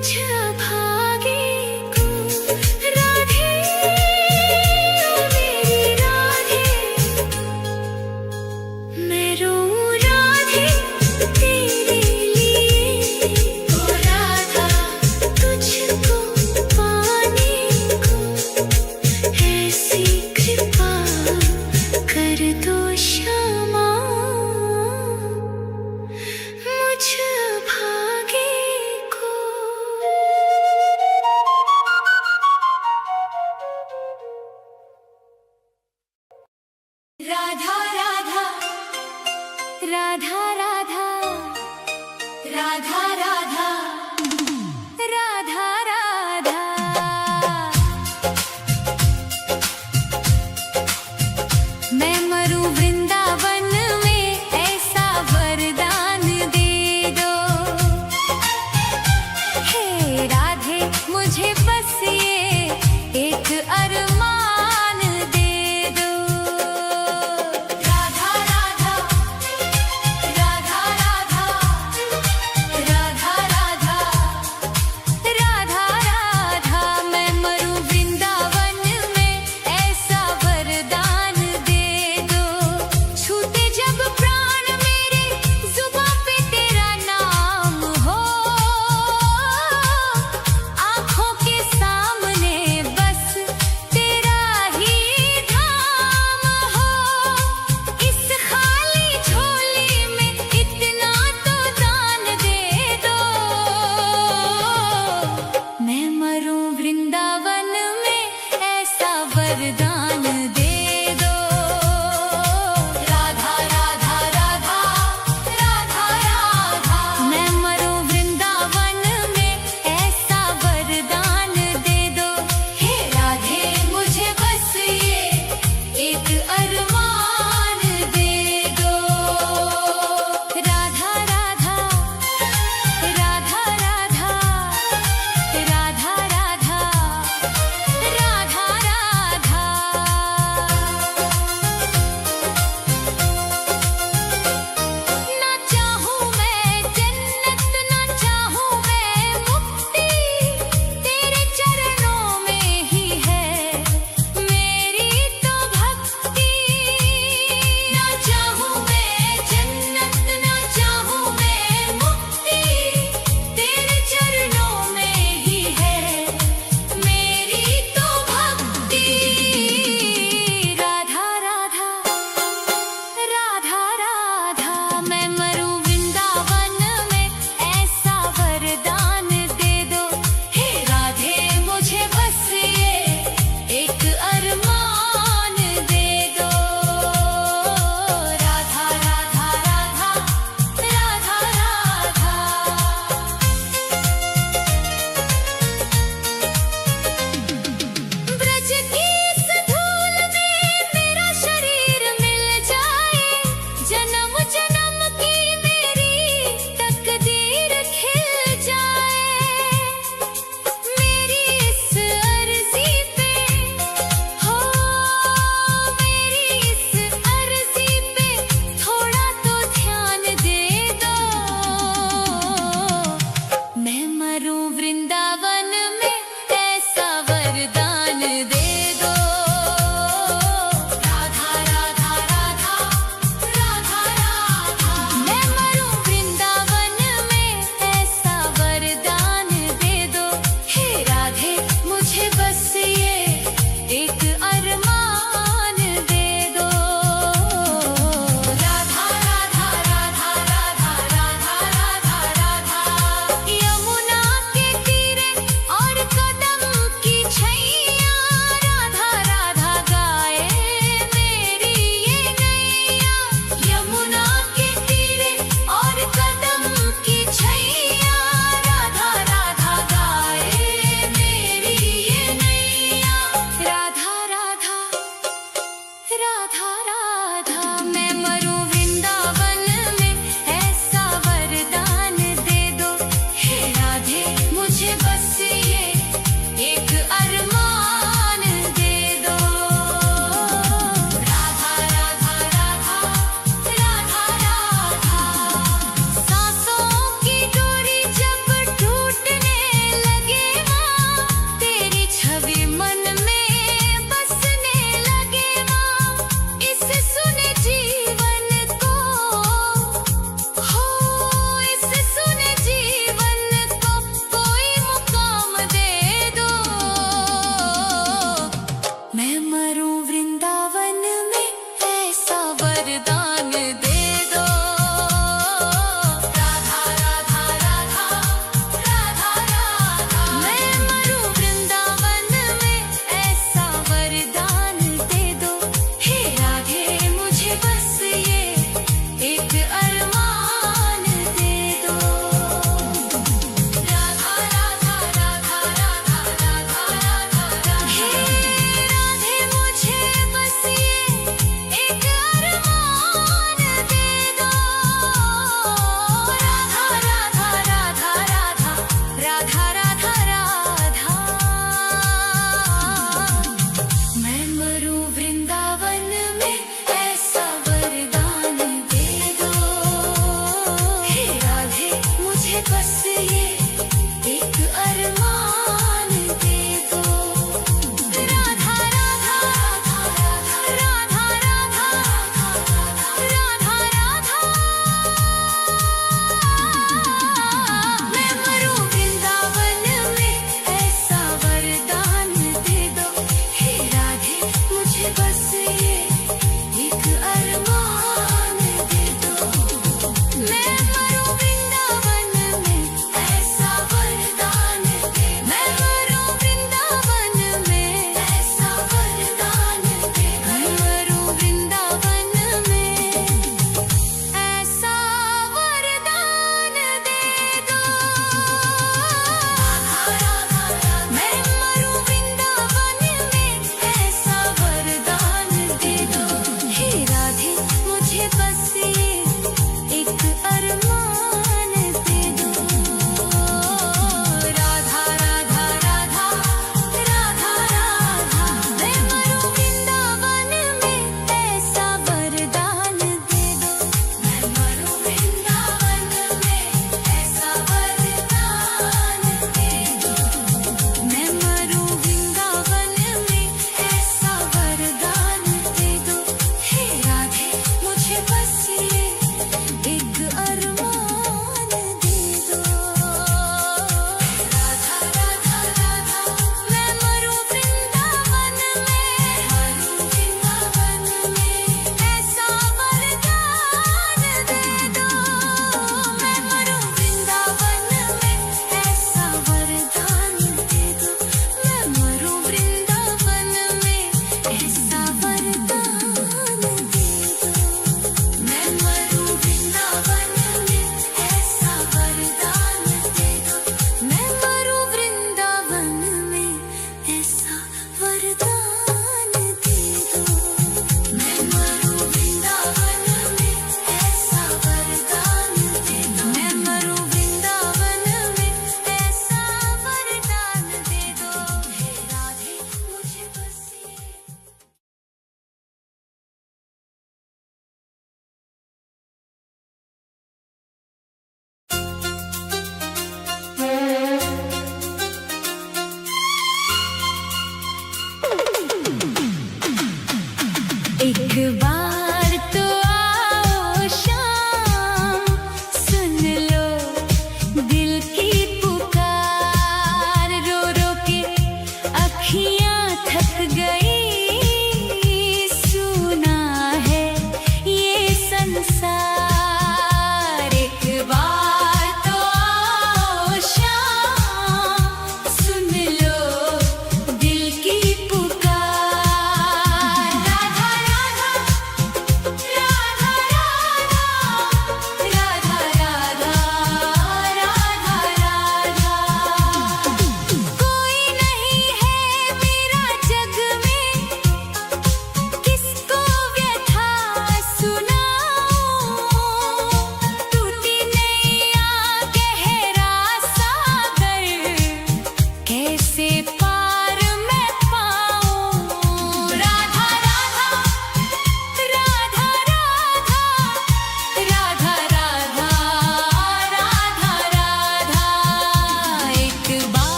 मुझ भागे को।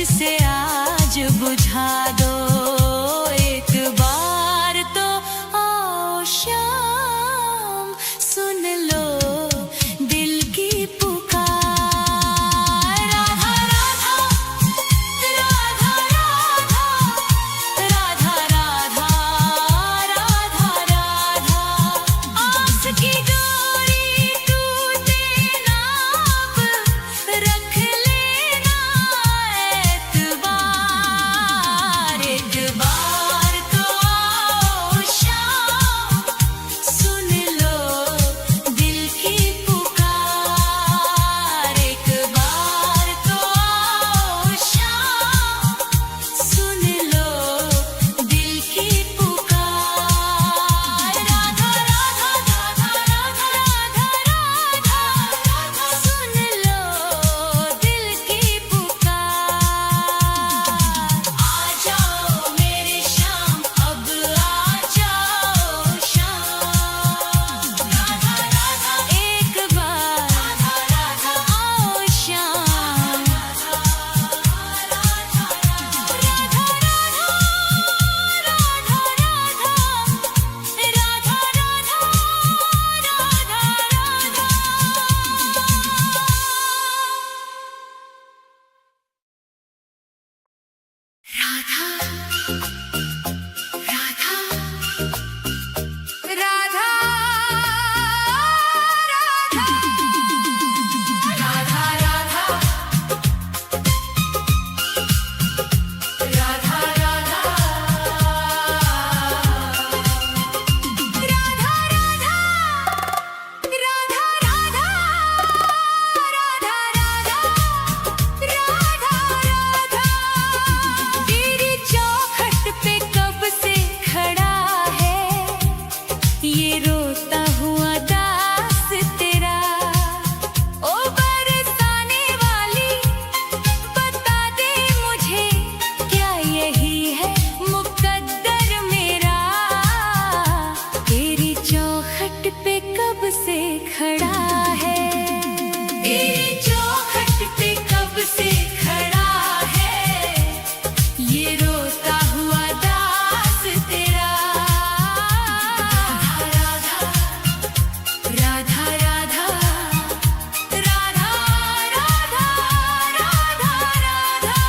इसे आज बुझा दो, एक बार तो आओ शाम, सुन लो दिल की पुकार। राधा राधा राधा राधा राधा राधा राधा, आस की डोरी टूटे ना अब, रख लेना एतबार, एक बार तो आओ शाम, सुन लो दिल की पुकार। एक बार तो आओ शाम, सुन लो दिल की पुकार। राधा राधा राधा राधा राधा राधा, सुन लो दिल की पुकार। आ जाओ मेरे शाम, अब आ जाओ शाम। राधा राधा एक बार, राधा राधा आओ शाम। राधा राधा राधा तेरी चौखट पे कब से खड़ा है ये रोता हुआ दास तेरा। ओ बरसाने वाली बता दे मुझे, क्या यही है मुकद्दर मेरा। तेरी चौखट पे कब से खड़ा है, तेरी चौखट पे कब से खड़ा है ये रोता हुआ दास तेरा। राधा राधा राधा राधा राधा राधा राधा।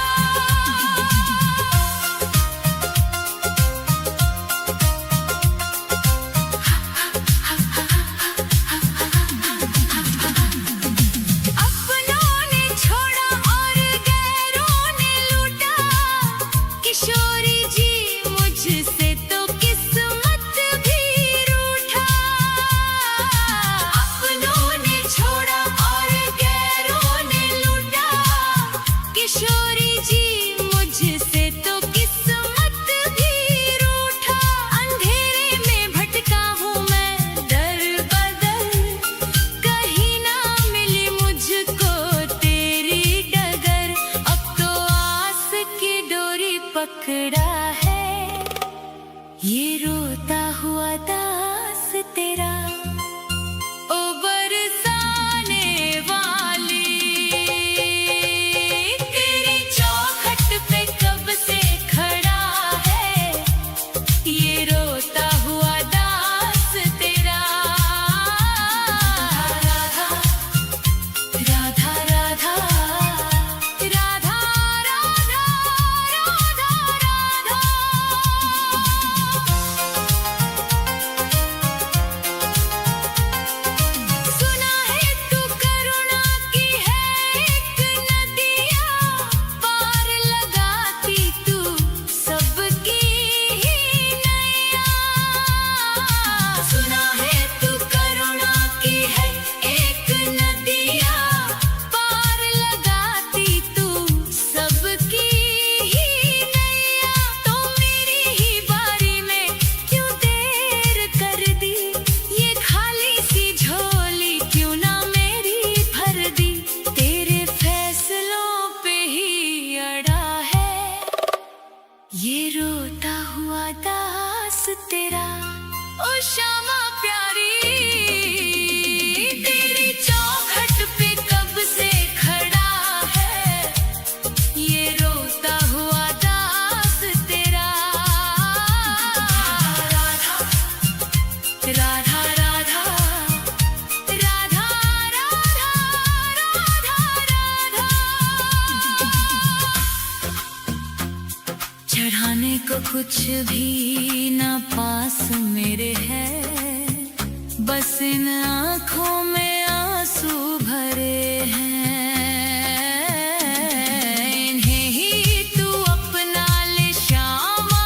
अपनों ने छोड़ा और गैरों ने लूटा, किशोरी जी मुझसे तो किस्मत भी रूठा। अपनों ने छोड़ा और गैरों ने लूटा, किशोरी जी मुझसे तो किस्मत भी रूठा। अंधेरे में भटका हूँ मैं दर बदर, कहीं ना मिली मुझको तेरी डगर। अब तो आस की डोरी पकड़ा है ये रोता हुआ दास तेरा। ओ बरसाने वाली तेरी चौखट पे कब से खड़ा है ये रोता हुआ दास तेरा। राधा राधा राधा राधा राधा राधा राधा। कुछ भी ना पास मेरे है, बस इन आँखों में आंसू भरे हैं। इन्हें ही तू अपना ले श्यामा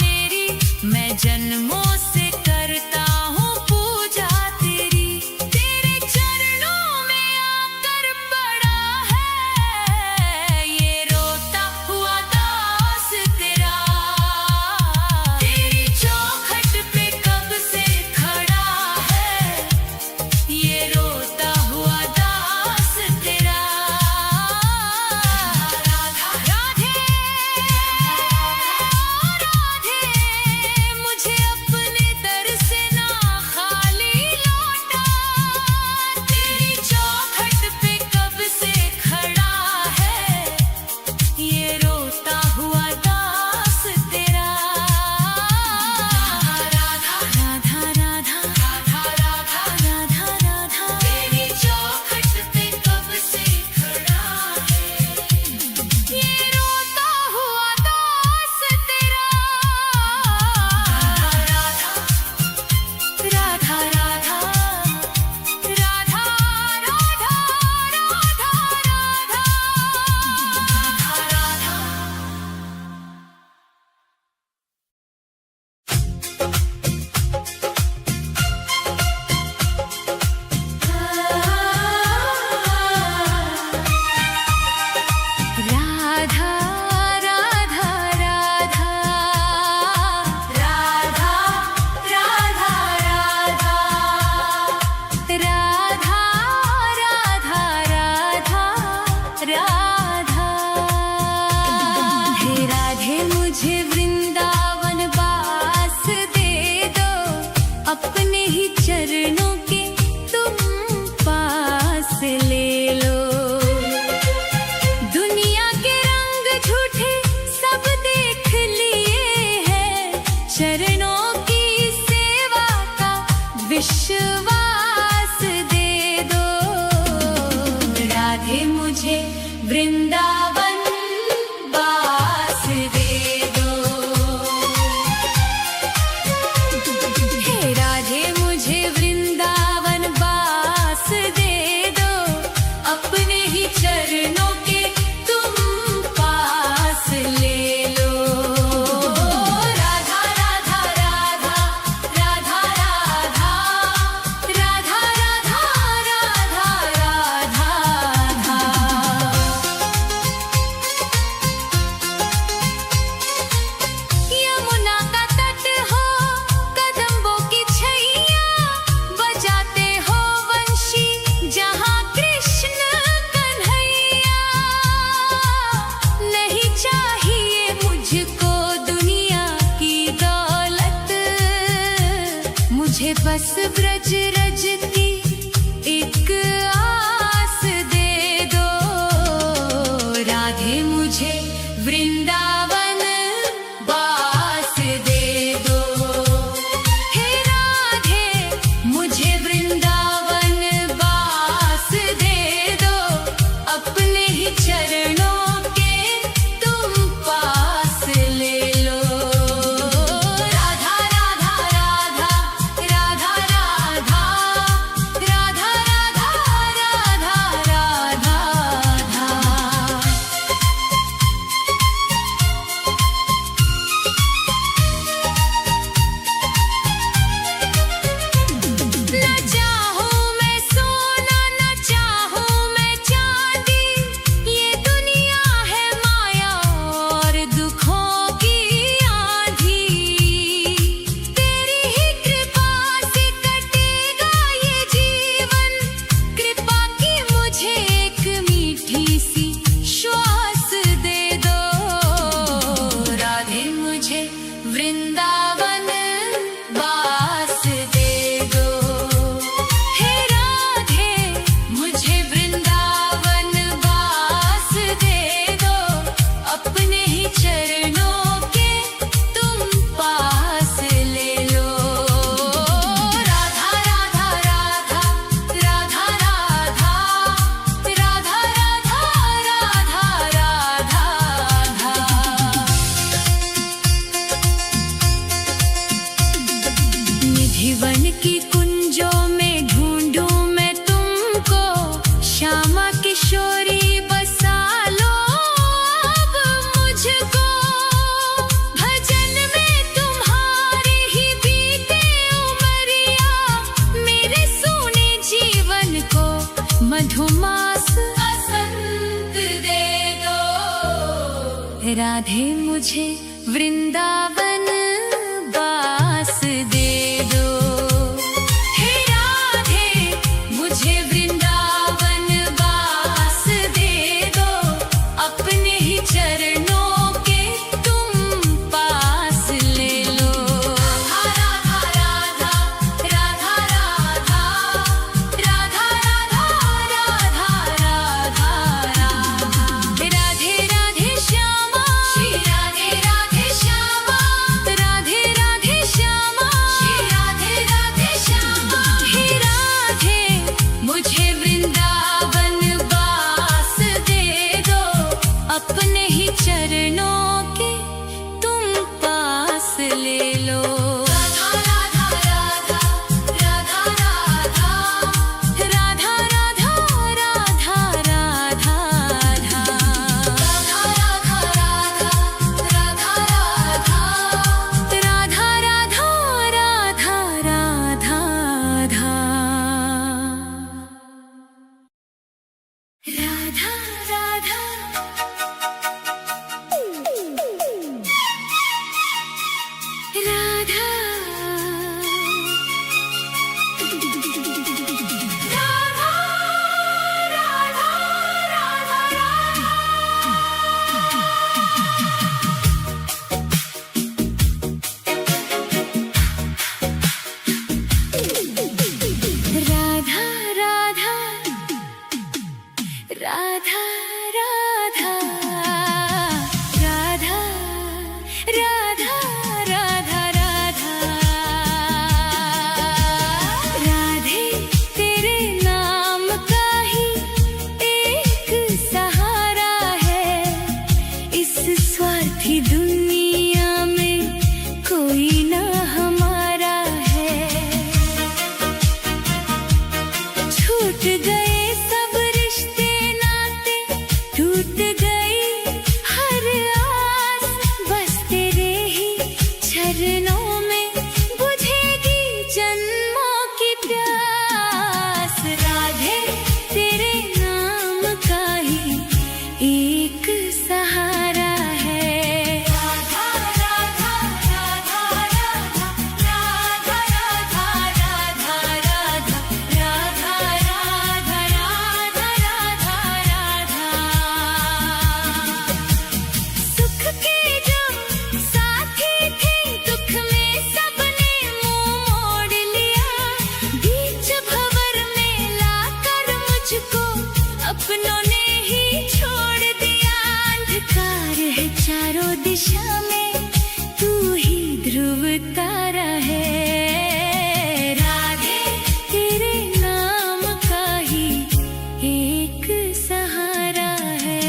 मेरी, मैं जन्मों से करता हूँ पूजा तेरी। तेरे चरणों में आकर पड़ा है ये रोता हुआ दास तेरा। तेरी चौखट पे कब से खड़ा है ये रोता हुआ दास तेरा। राधा राधे राधे, मुझे अपने दर से ना खाली लौटा। तेरी चौखट पे कब से खड़ा है ये रोता हुआ दास तेरा। राधा राधा राधा राधा राधा राधा राधा, तेरी चौखट पे कब से खड़ा है ये रोता हुआ दास तेरा। राधा राधा राधा राधा राधा राधा राधा राधा राधा राधा राधा राधा राधा राधा। हे राधे मुझे वृंदावन वास दे दो, अपने ही चरणों के तुम पास ले लो। दुनिया के रंग झूठे सब देख लिए हैं, चरणों की सेवा का विश्वास दे दो। राधे मुझे वृंदावन वास दे दो। हे राधे मुझे वृंदावन वास दे दो, अपने ही चरणों के तुम पास ले लो। राधा राधा राधा राधा राधा राधा राधा राधा राधा। यमुना का तट हो कदम्बों की छैया, बजाते हो वंशी जहाँ कृष्ण कन्हैया। नहीं चाहिए मुझको दुनिया की दौलत, मुझे बस ब्रज रज की एक आस दे दो। राधे मुझे वृंदावन वास दे दो। हे राधे मुझे वृंदावन वास दे दो, अपने ही चरणों के तुम पास ले लो। राधा राधा राधा राधा राधा राधा राधा राधा राधा। न चाहूं मैं सोना न चाहूं मैं चांदी, ये दुनिया है माया और दुखों की आंधी। तेरी ही कृपा से कटेगा ये जीवन, कृपा की मुझे एक मीठी सी श्वास दे दो। राधे मुझे वृंदावन वास दे दो। हे राधे मुझे वृंदावन वास दे दो, अपने ही चरणों के तुम पास ले लो। राधा राधा राधा राधा राधा राधा राधा राधा राधे मुझे वृंदावन बास दे दो। हे राधे मुझे वृंदावन बास दे दो, अपने ही चरणों के तुम पास ले लो। राधा राधा राधा राधा राधा राधा राधा राधा राधा राधे राधे श्यामा श्री राधे राधे श्यामा राधे राधे श्यामा श्री राधे राधे श्यामा। हे राधे मुझे वृंदावन बास दे दो, अपने ही चरणों के तुम पास ले लो। राधा राधा राधा राधा राधा राधा राधा राधा राधा राधा राधा राधा राधा राधे तेरे नाम का ही एक सहारा है, इस स्वार्थी दुनिया में कोई ना हमारा है। छूट गए सब रिश्ते नाते, टूट गई हर आस, बस तेरे ही चरणों में बुझेगी जन्मों की प्यास। राधे तेरे नाम का ही एक सहारा है। राधा राधा राधा राधा राधा राधा राधा राधा राधा राधा राधा राधा। सुख के जो साथी थे, दुख में सबने मुंह मोड़ लिया, बीच भंवर में लाकर मुझको अपनों ने ही छोड़ दिया। अंधकार है चारों दिशा में, तू ही ध्रुव तारा है। राधे तेरे नाम का ही एक सहारा है।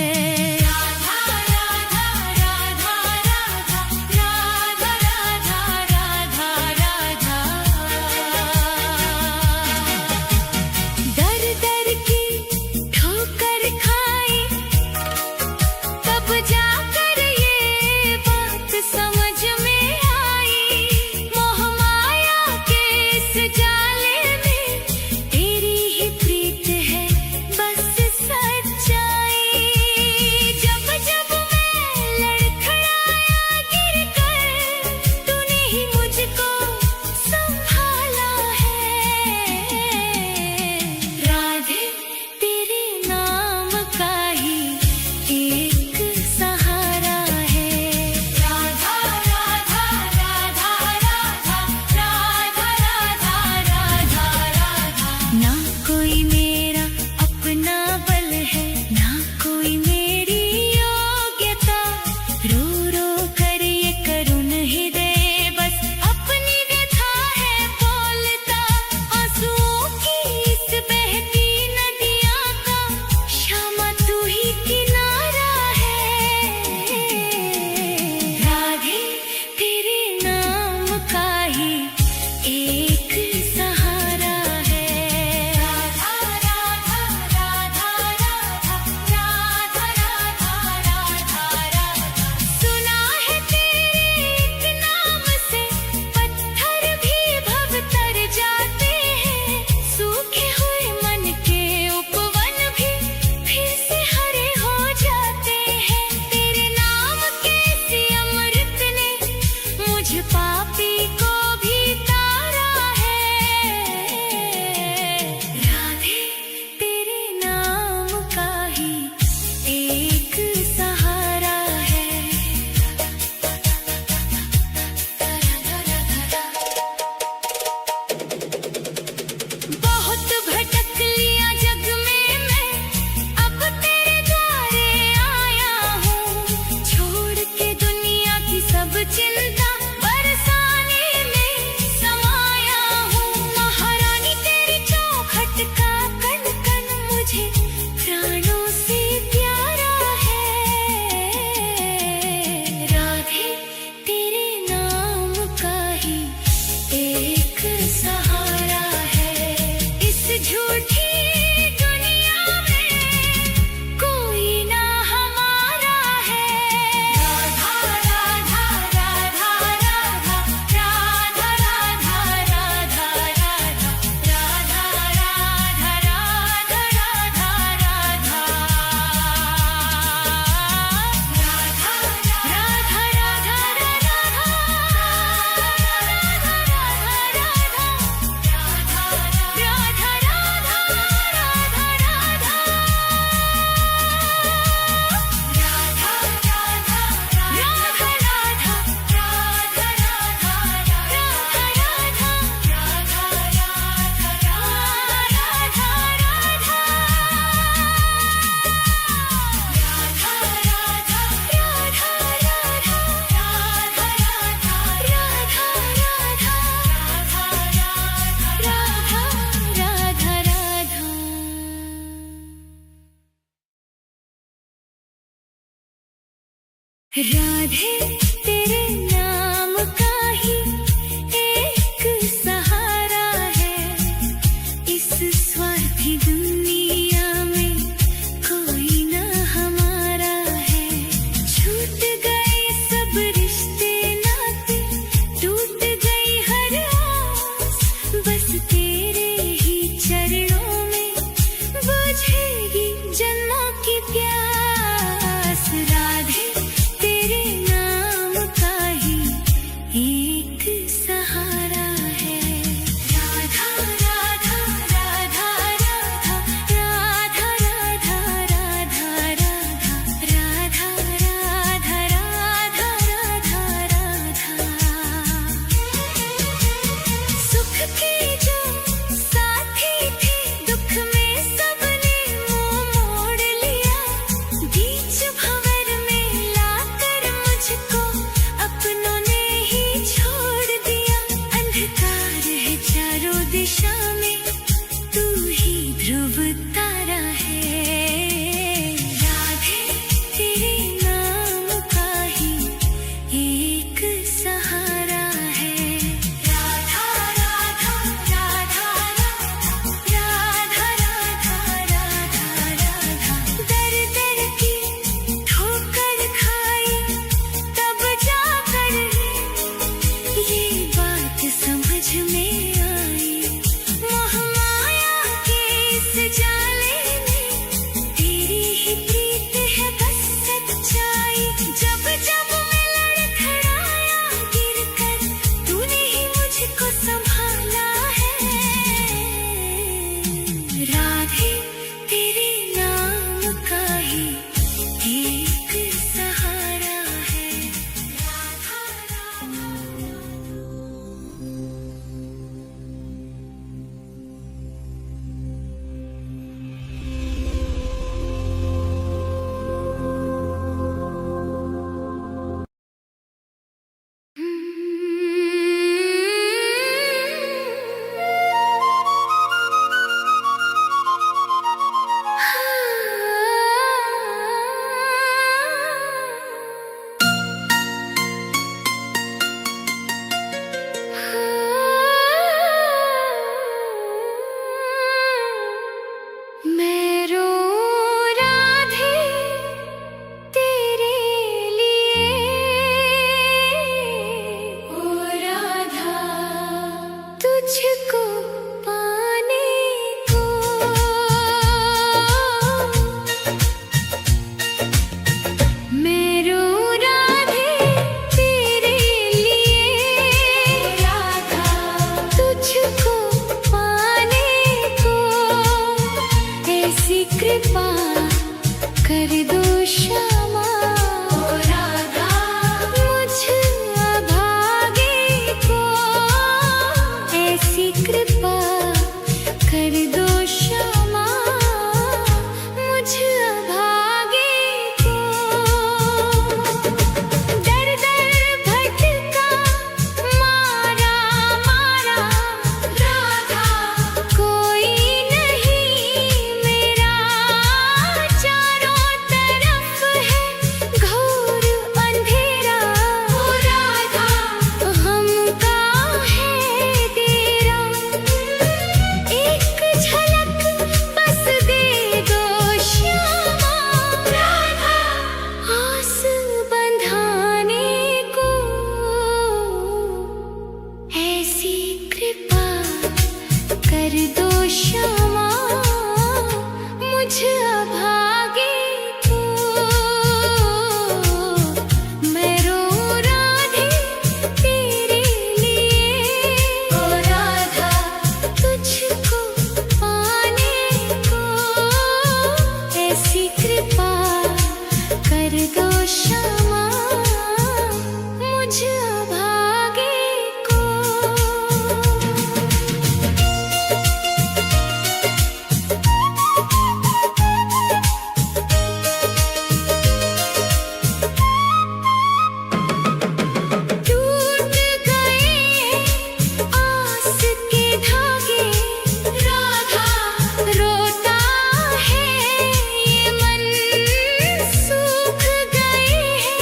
राधा राधा राधा राधा राधा राधा राधा राधा। दर दर की ठोकर खाई, तब जाकर ये बात समझ में आई। मोह माया के इस जाले में तेरी ही प्रीत है बस सच्चाई। जब जब मैं लड़खड़ाया गिर कर, तूने ही मुझको संभाला है। राधे तेरे नाम का ही एक सहारा राधे तेरे नाम का ही एक सहारा है, इस स्वार्थी दुनिया में कोई ना हमारा है। छूट गए सब रिश्ते नाते, टूट गई हर आस, बस तेरे ही चरणों में बुझेगी जन्मों की प्यास। राधे तेरे नाम का ही एक सहारा है। राधा राधा राधा राधा राधा राधा राधा राधा राधा राधा राधा राधा। सुख के जो साथी थे, दुख में सबने मुंह मोड़ लिया। बीच भंवर में लाकर मुझको अपनों ने ही छोड़ दिया। अंधकार है चारों दिशा में, तू ही ध्रुव तारा है। राधे तेरे नाम का ही एक सहारा है। राधा राधा राधा राधा राधा राधा राधा। दर दर की ठोकर खाई तब जाकर ये बात समझ में आई। मोह माया के इस जाले में तेरी ही प्रीत है बस सच्चाई। जब जब मैं लड़खड़ाया गिरकर, तूने ही मुझको संभाला है। राधे तेरे नाम का ही एक सहारा है। राधा राधा। मैं रो राधे तेरे लिए, ओ राधा तुझको पाने को। मैं रो राधे तेरे लिए, राधा तुझको पाने को। ऐसी कृपा कर दो श्यामा, ओ राधा मुझ अभागे को। ऐसी कृपा कर दो श्यामा, मुझ अभागे को। दर दर भटका मारा मारा राधा, कोई नहीं मेरा। चारों तरफ है घोर अंधेरा, ओ राधा हमका है तेरा। एक झलक बस दे दो श्यामा, राधा आस बंधाने को। ऐसी कृपा कर दो श्यामा, मुझ अभागे को। मैं रो राधे तेरे लिए, ओ राधा तुझको पाने को। ऐसी कृपा कर दो श्यामा, मुझ अभागे को। टूट गए आस के धागे, राधा रोता है ये मन। सूख गए हैं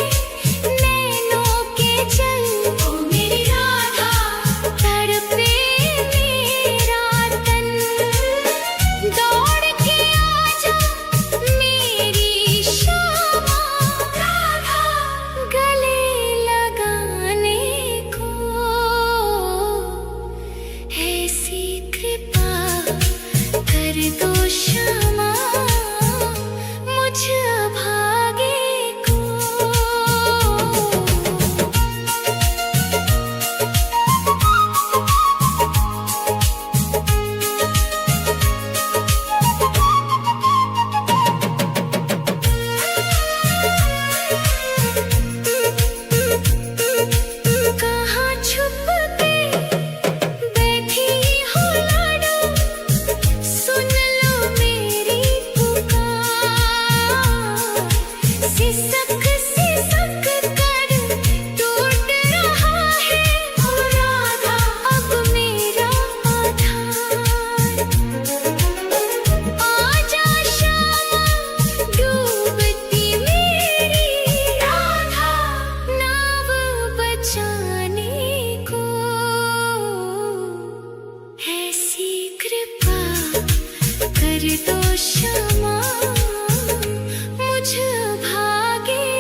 सिसक सिसक कर टूट रहा है ओ राधा अब मेरा आधार। आजा श्यामा डूबती मेरी राधा नाव बचाने को। ऐसी कृपा कर दो श्यामा मुझ भागे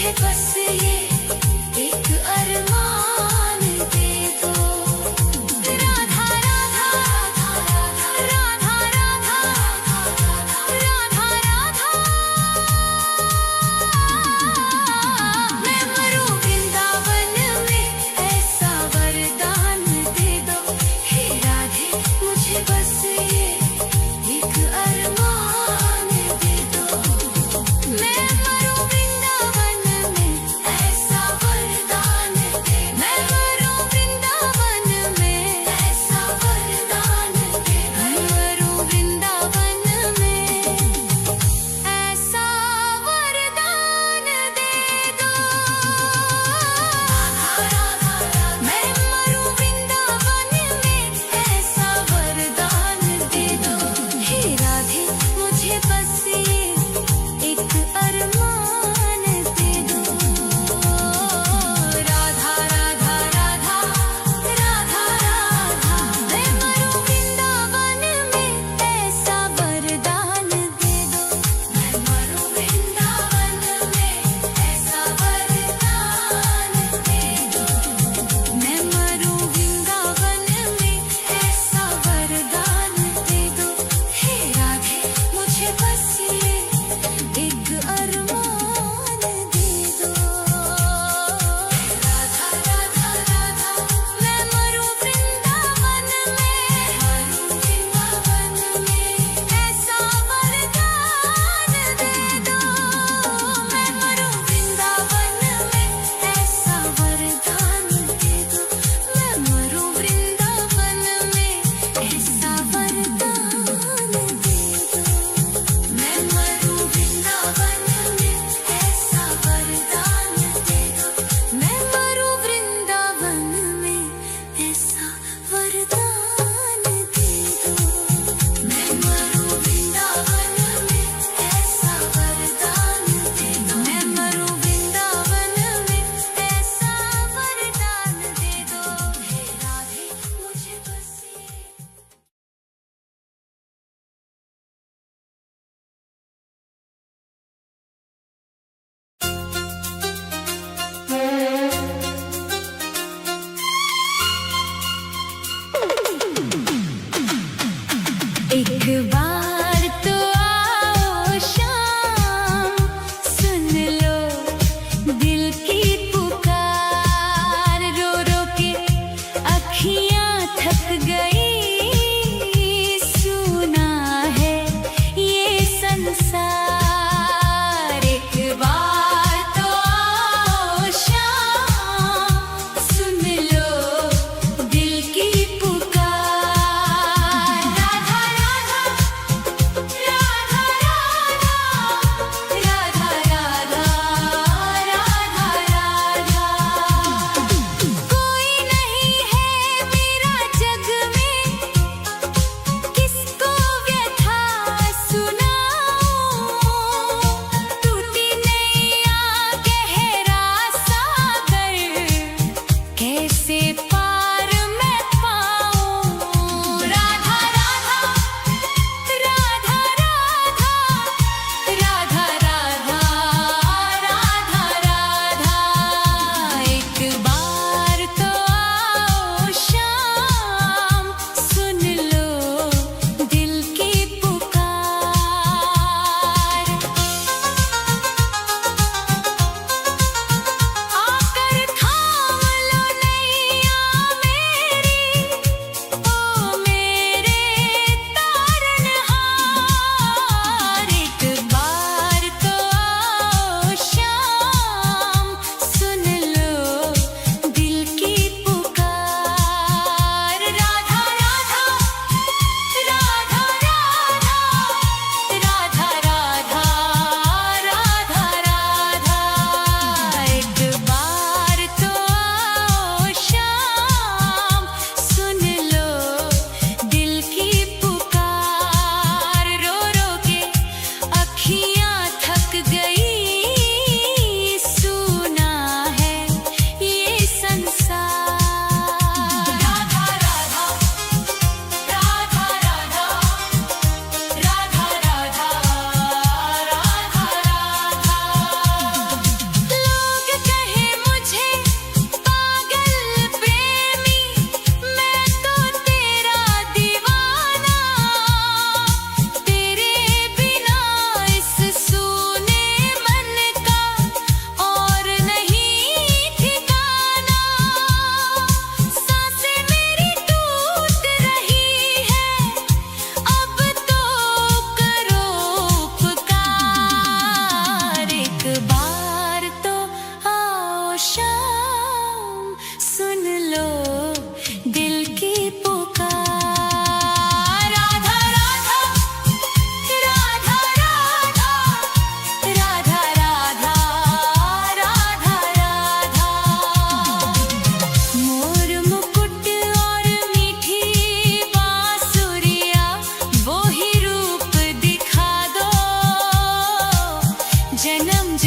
मुझे बस ये एक अरमान दे दो। राधा राधा राधा राधा राधा राधा मैं मरूं वृंदावन में ऐसा वरदान दे दो। हे राधे मुझे बस ये एक अरमान दे दो। मैं मरूं वृंदावन में ऐसा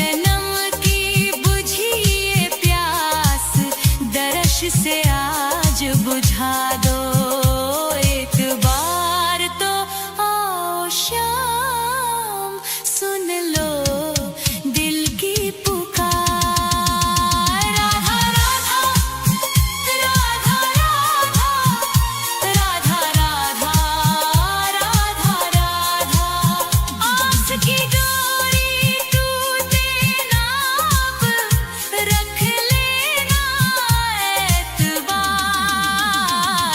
जन्म की बुझिए प्यास दरश से आज बुझा दो एक बार तो आओ शाम सुन लो दिल की पुकार राधा राधा राधा राधा राधा राधा राधा आस की डोरी टूटे ना अब रख लेना एतबार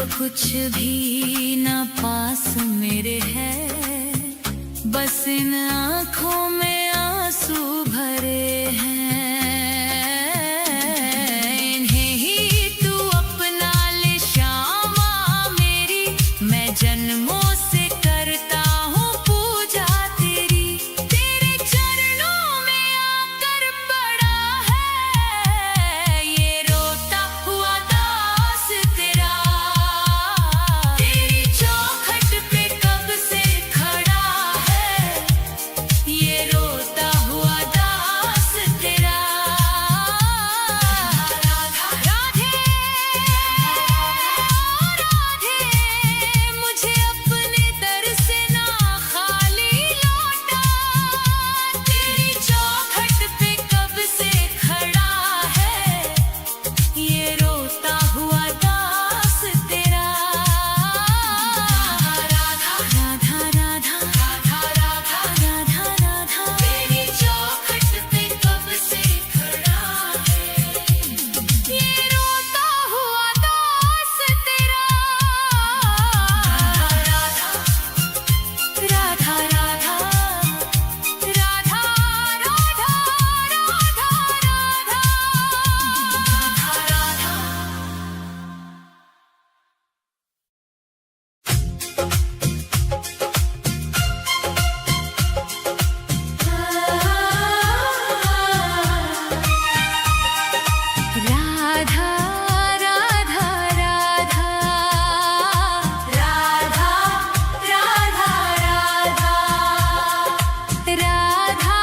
तो कुछ भी ना पास मेरे है, बस इन आँखों में आंसू भरे हैं। इन्हें ही तू अपना ले श्यामा मेरी, मैं जन्मों से करता हूँ पूजा तेरी। तेरे चरणों में आकर पड़ा है ये रोता हुआ दास तेरा। तेरी चौखट पे कब से खड़ा है ये रोता हुआ दास तेरा। राधा राधे राधे, मुझे अपने दर से ना खाली लौटा। तेरी चौखट पे कब से खड़ा है ये रोता हुआ दास तेरा। राधा राधा राधा राधा राधा राधा राधा, तेरी चौखट पे कब से खड़ा है ये रोता हुआ दास तेरा। राधा राधा राधा राधा राधा राधा राधा राधा राधा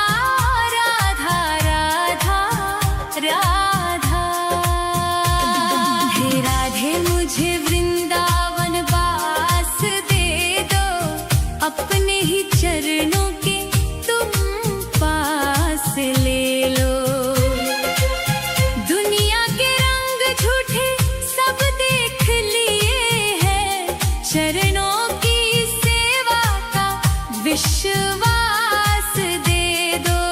राधा राधा राधा। हे राधे मुझे वृंदावन वास दे दो, अपने ही चरणों के तुम पास ले लो। दुनिया के रंग झूठे सब देख लिए हैं, चरणों की सेवा का विश्वास दे दो।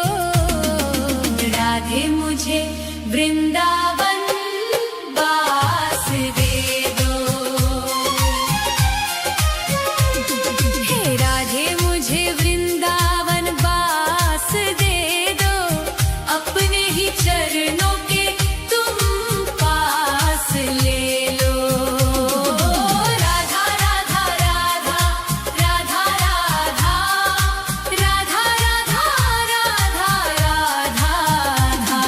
राधे मुझे वृंदावन वास दे दो। हे राधे मुझे वृंदावन वास दे दो, अपने ही चरणों के तुम पास ले लो। राधा राधा राधा राधा राधा राधा राधा राधा राधा।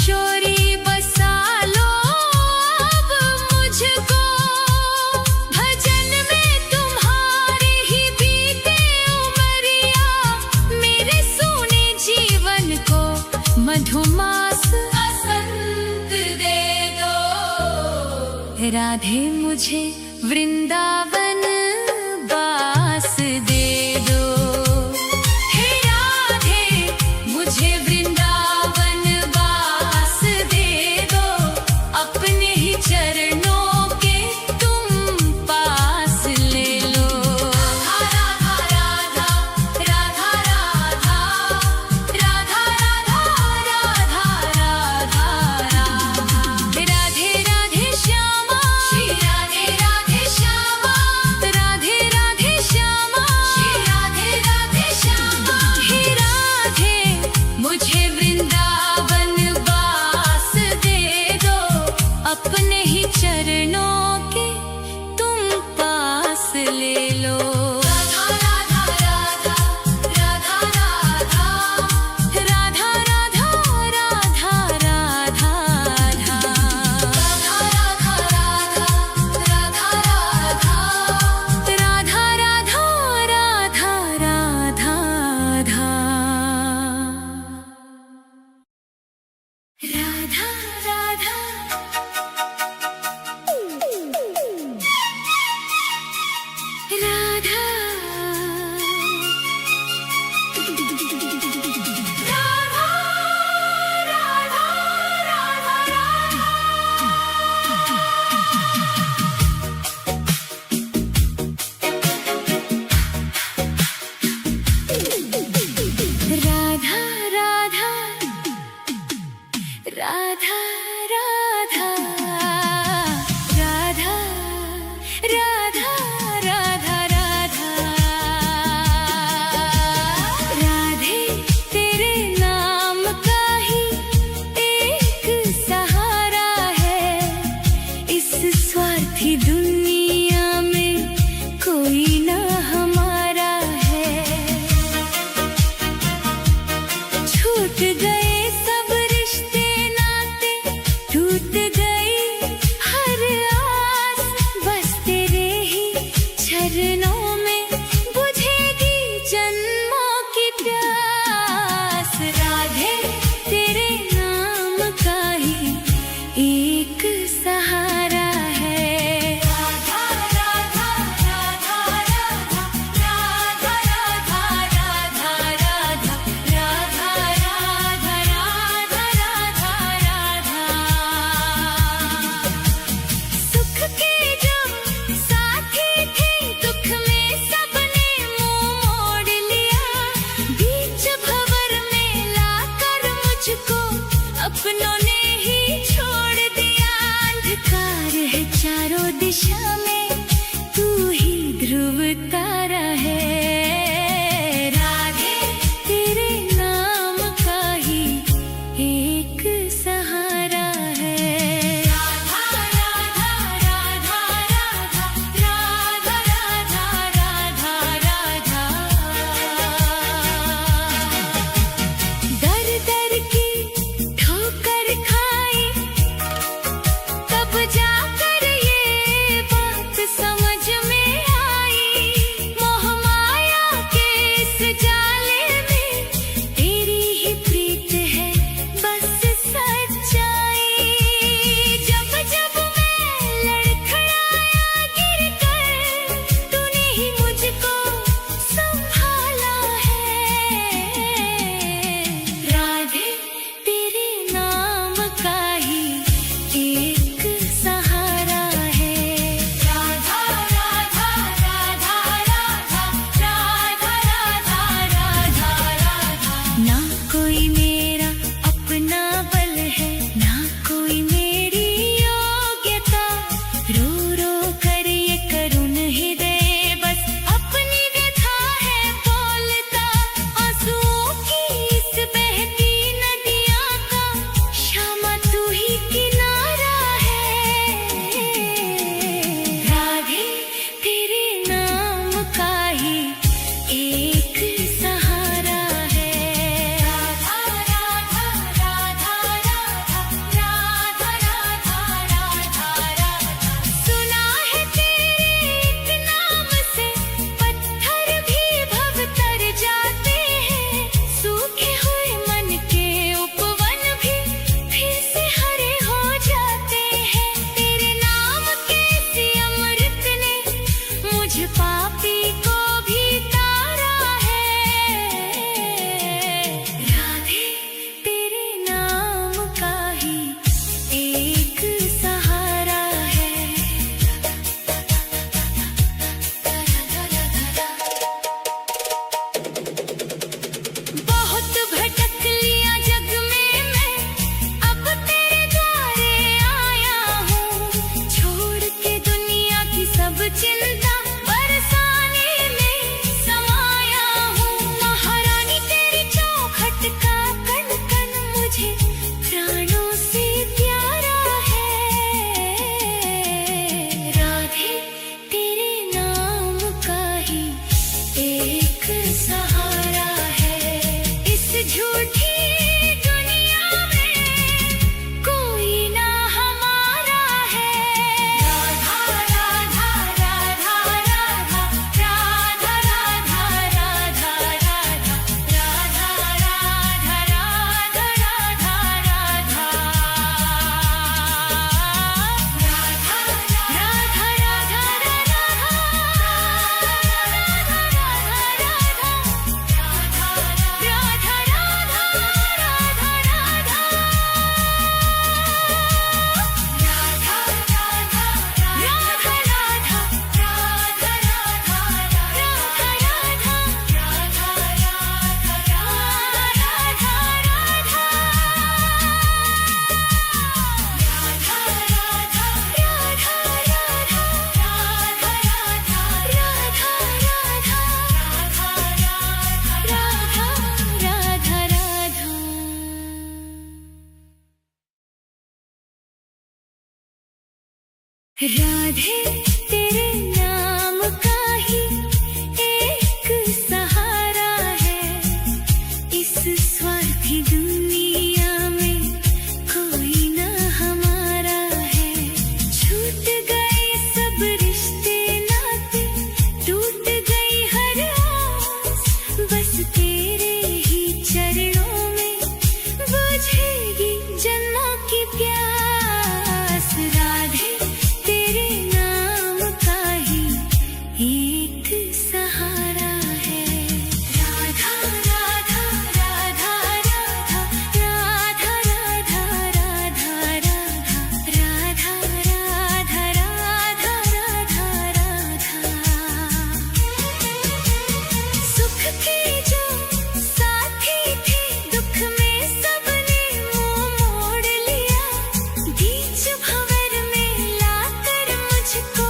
किशोरी बसा लो अब मुझको, भजन में तुम्हारी ही बीते उमरिया, मेरे सूने जीवन को मधुमास बसंत दे दो। राधे मुझे वृंदावन वास दे दो, हे राधे मुझे वृंदावन वास दे दो, अपने ही चरणों के तुम पास ले लो। राधा राधा राधा राधा राधा राधा राधा राधा राधे राधे श्यामा, श्री राधे राधे श्यामा, राधे राधे श्यामा, श्री राधे राधे श्यामा। हे राधे मुझे वृंदावन वास दे दो, अपने ही चरणों के तुम पास ले लो। राधा राधा राधा राधा राधा राधा राधा राधा राधा राधा राधा राधा राधा राधा राधा राधा राधे तेरे नाम का ही एक सहारा है, इस स्वार्थी दुनिया में कोई ना हमारा है। छूट गए सब रिश्ते नाते, टूट गई हर आस, बस तेरे ही चरणों में बुझेगी जन्मों की प्यास। राधे तेरे नाम का ही एक सहारा है। राधा राधा राधा राधा राधा राधा राधा राधा राधा राधा राधा। सुख के जो साथी थे, दुख में सबने मुंह मोड़ लिया, बीच भंवर में लाकर मुझको अपनों ने ही छोड़ दिया। अंधकार है चारों दिशा में, तू ही ध्रुव तारा है। राधे तेरे नाम का ही एक सहारा है। राधा राधा राधा राधा राधा राधा राधा। दर दर की ठोकर खाई, तब जाकर ये बात मुझे प्राणों से प्यारा है। राधे तेरे नाम का ही एक सहारा है। इस झूठी दुनिया में कोई ना हमारा है। राधा राधा राधा राधा राधा राधा राधा राधा राधा राधा राधा राधा राधा राधे तेरे नाम का ही एक सहारा है। इस स्वार्थी दुनिया में कोई ना हमारा है। छूट गए सब रिश्ते नाते, टूट गई हर आस, बस तेरे ही चरणों में बुझेगी जन्मों की प्यास। राधे तेरे नाम का ही एक सहारा है। राधा राधा राधा राधा राधा राधा राधा राधा राधा राधा राधा राधा। सुख के जो साथी थे, दुख में सबने मुंह मोड़ लिया। बीच भंवर में लाकर मुझको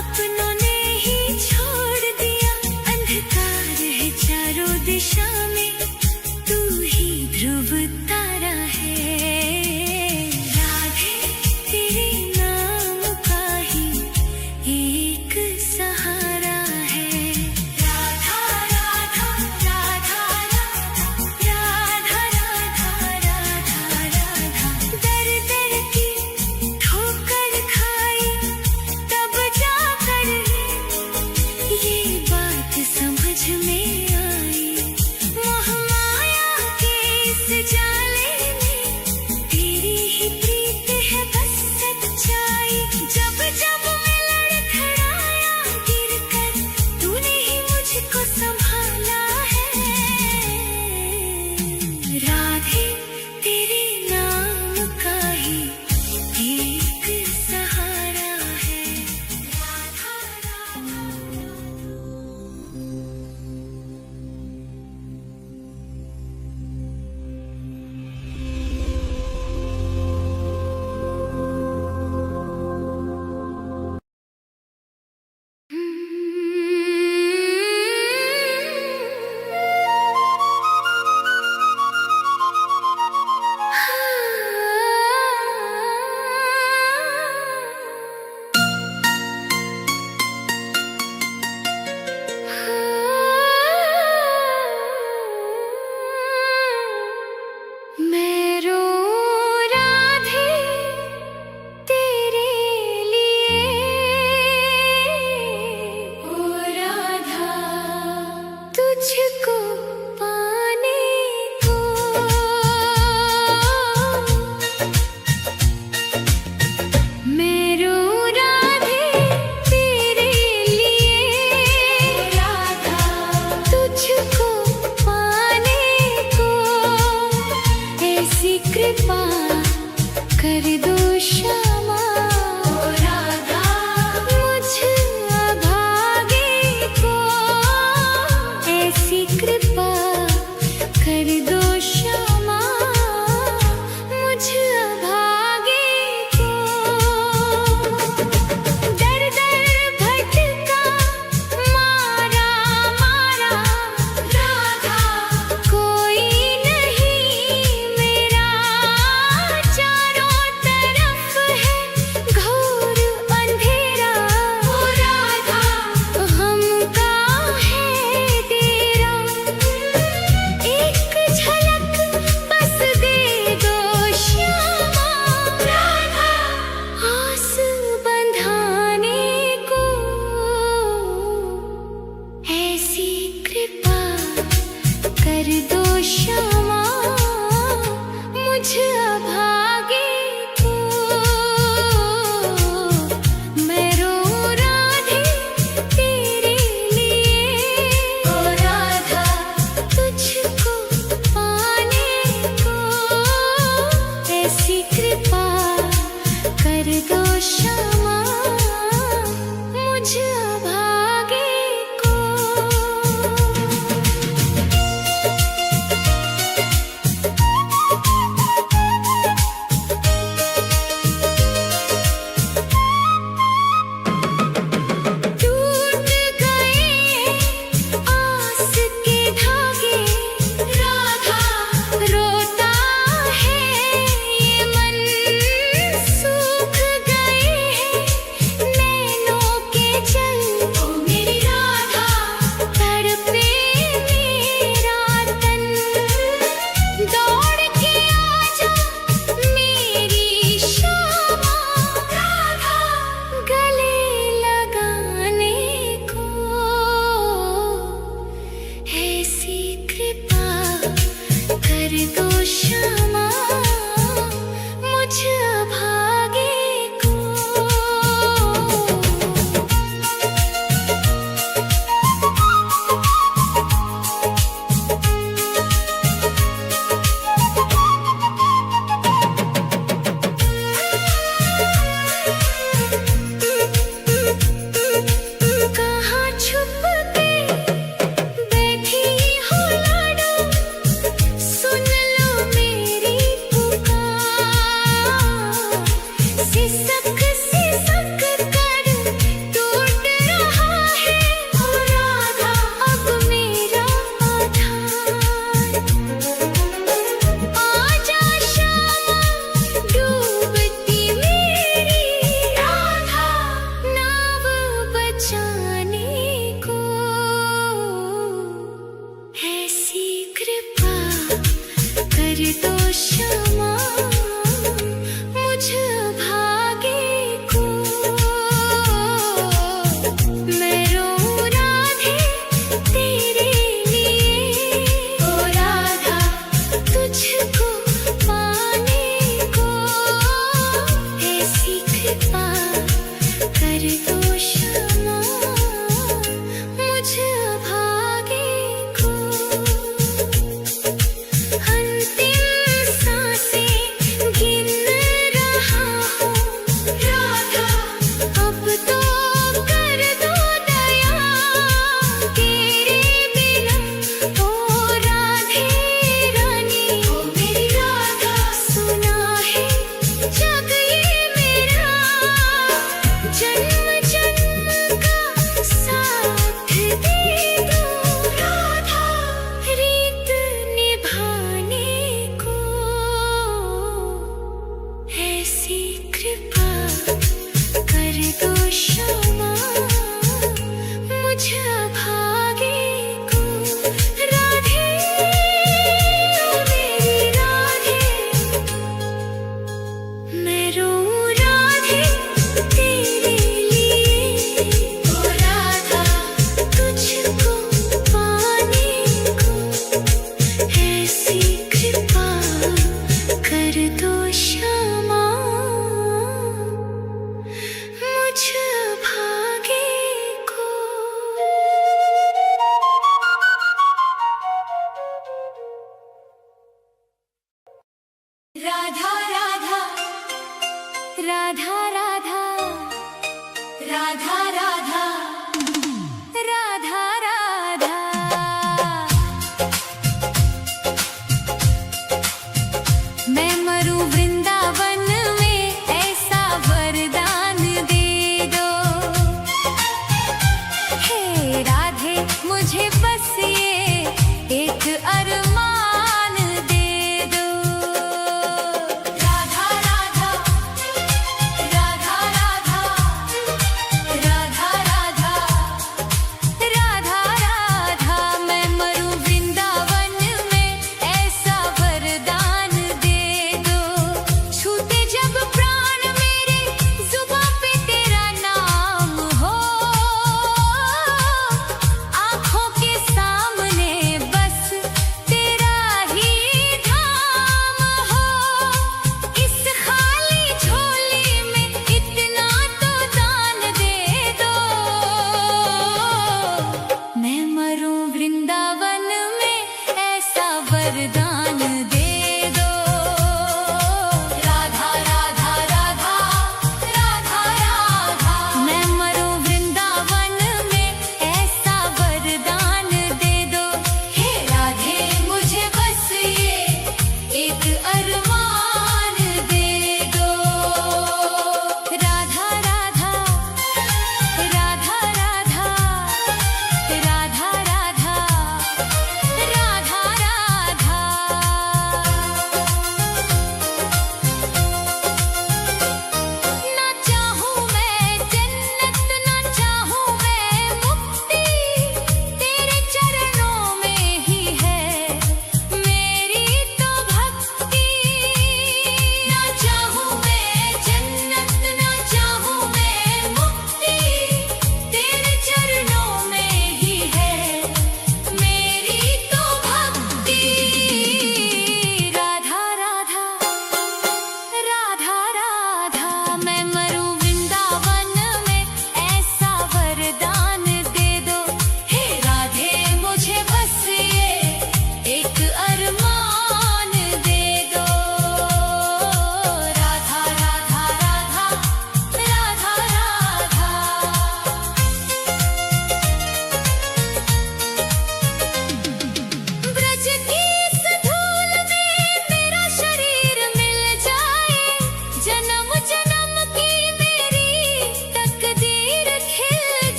अपनों ने ही छोड़ दिया। अंधकार है चारों दिशा में, तू ही ध्रुव तारा है। राधे तेरे नाम का ही एक सहारा है। राधा राधा राधा राधा राधा राधा राधा। दर दर की ठोकर खाई तब जाकर ये बात समझ में आई। मोह माया के इस जाले में तेरी ही प्रीत है बस सच्चाई। जब जब मैं लड़खड़ाया गिर कर, तूने ही मुझको संभाला है। राधे तेरे नाम का ही एक सहारा है। राधा मैं रो राधे तेरे लिए। ओ राधा तुझको पाने को मैं रो राधे तेरे लिए। राधा तुझको पाने को ऐसी कृपा कर दो श्यामा। राधा मुझ अभागे को ऐसी कृपा कर दो श्यामा। मुझ अभागे को दर दर भटका मारा मारा। राधा कोई नहीं मेरा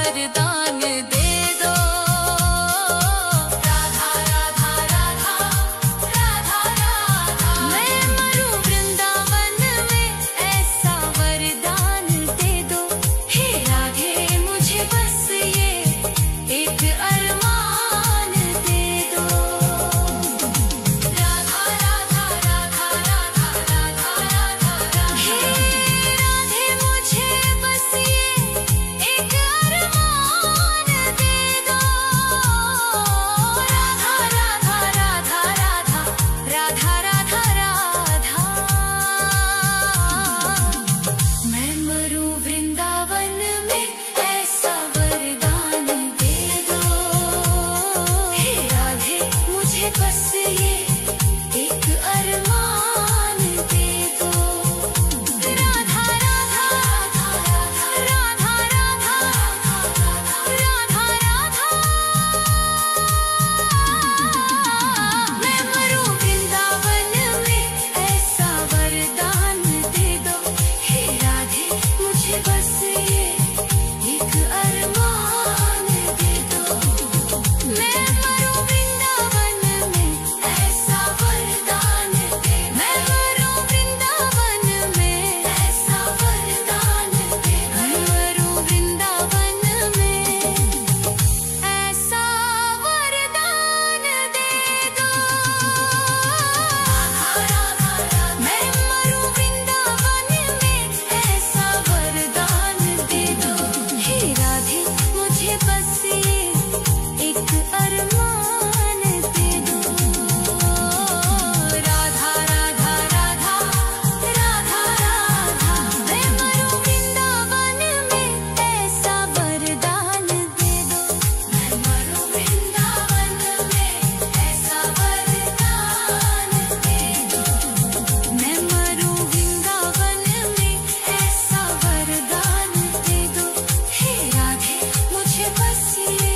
वरदान दे दो। राधा राधा राधा राधा राधा, मैं मरूं वृंदावन में, ऐसा वरदान दे दो। हे राधे मुझे बस ये एक अरमान दे दो। राधा राधा राधा राधा राधा राधा, हे राधे मुझे बस ये एक अरमान दे दो। राधा राधा राधा राधा राधा राधा राधा, मैं मरूं वृंदावन में, ऐसा वरदान दे दो। हे राधे मुझे बस ये एक अरमान दे दो। राधा राधा राधा राधा राधा राधा राधा, मैं मरूं वृंदावन में, ऐसा वरदान दे दो। हे राधे मुझे बस ये एक अरमान दे दो। मैं मरूं वृंदावन में, ऐसा वरदान दे। मैं मरूं वृंदावन में, ऐसा वरदान दे। मैं मरूं वृंदावन में, ऐसा वरदान दे दो। मैं मरूं वृंदावन में, ऐसा वरदान दे दो। हे राधे मुझे बस ये एक अरमान दे दो। राधा राधा राधा राधा राधा, मैं मरूं वृंदावन में, ऐसा वरदान दे दो। मैं मरूं वृंदावन में, ऐसा वरदान दे दो। मैं मरूं वृंदावन में, ऐसा वरदान दे दो। हे राधे मुझे बस ये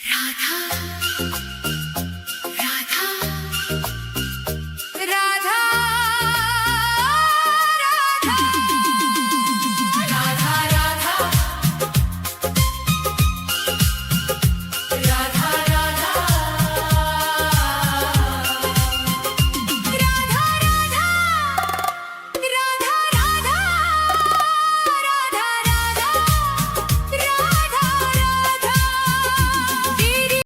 राधा